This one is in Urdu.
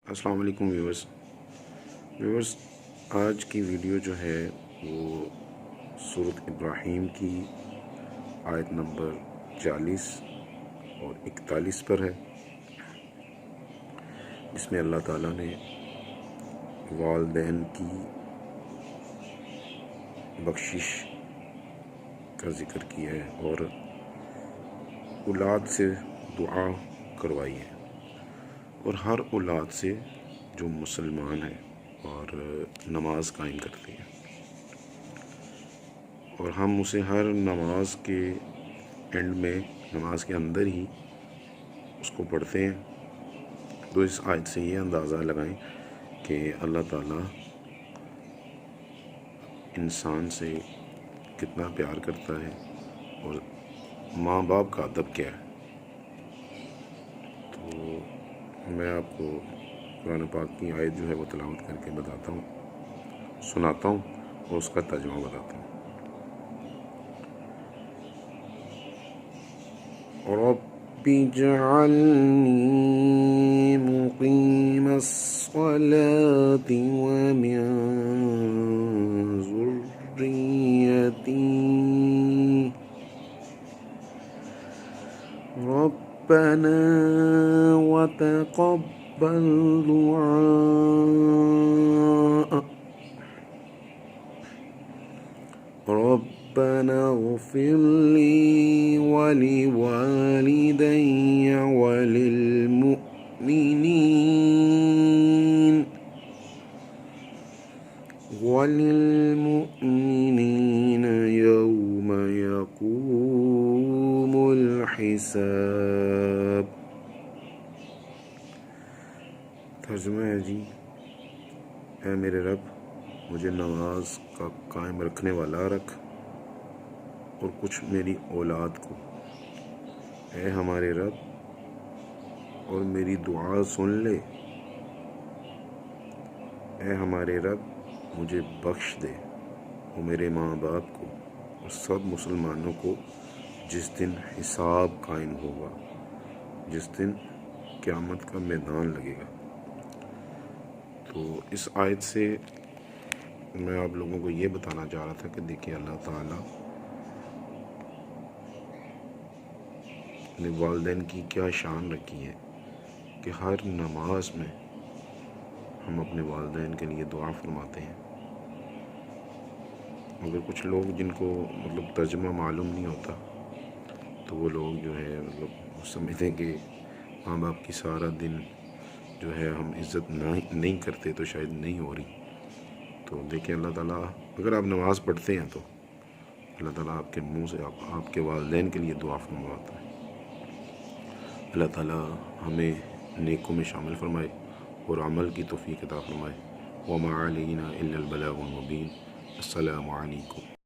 السلام علیکم ویورز، آج کی ویڈیو جو ہے وہ سورۃ ابراہیم کی آیت نمبر 40 اور 41 پر ہے، جس میں اللہ تعالیٰ نے والدین کی بخشش کا ذکر کیا ہے اور اولاد سے دعا کروائی ہے، اور ہر اولاد سے جو مسلمان ہے اور نماز قائم کرتے ہیں، اور ہم اسے ہر نماز کے اینڈ میں، نماز کے اندر ہی اس کو پڑھتے ہیں۔ تو اس آیت سے یہ اندازہ لگائیں کہ اللہ تعالیٰ انسان سے کتنا پیار کرتا ہے اور ماں باپ کا ادب کیا ہے۔ تو میں آپ کو قرآن پاک کی آیت جو ہے وہ تلاوت کر کے بتاتا ہوں، سناتا ہوں اور اس کا ترجمہ بتاتا ہوں۔ رب اجعلنی مقیم الصلاة ومن ذریتی ربنا وتقبل دعاء ربنا اغفر لي ولوالدي وللمؤمنين يوم يقوم الحساب۔ ترجمہ ہے جی، اے میرے رب، مجھے نماز کا قائم رکھنے والا رکھ اور کچھ میری اولاد کو۔ اے ہمارے رب، اور میری دعا سن لے۔ اے ہمارے رب، مجھے بخش دے اور میرے ماں باپ کو اور سب مسلمانوں کو جس دن حساب قائم ہوگا، جس دن قیامت کا میدان لگے گا۔ تو اس آیت سے میں آپ لوگوں کو یہ بتانا چاہ رہا تھا کہ دیکھیں اللہ تعالیٰ نے والدین کی کیا شان رکھی ہے کہ ہر نماز میں ہم اپنے والدین کے لیے دعا فرماتے ہیں۔ مگر کچھ لوگ جن کو ترجمہ معلوم نہیں ہوتا، تو وہ لوگ جو ہے سمجھتے ہیں کہ ماں باپ کی سارا دن جو ہے ہم عزت نہیں کرتے تو شاید نہیں ہو رہی۔ تو دیکھیں اللہ تعالیٰ، اگر آپ نماز پڑھتے ہیں تو اللہ تعالیٰ آپ کے منہ سے آپ کے والدین کے لیے دعا فرماتا ہے۔ اللہ تعالیٰ ہمیں نیکوں میں شامل فرمائے اور عمل کی توفیق عطا فرمائے۔ وما علینا الا البلاغ المبین۔ السلام علیکم۔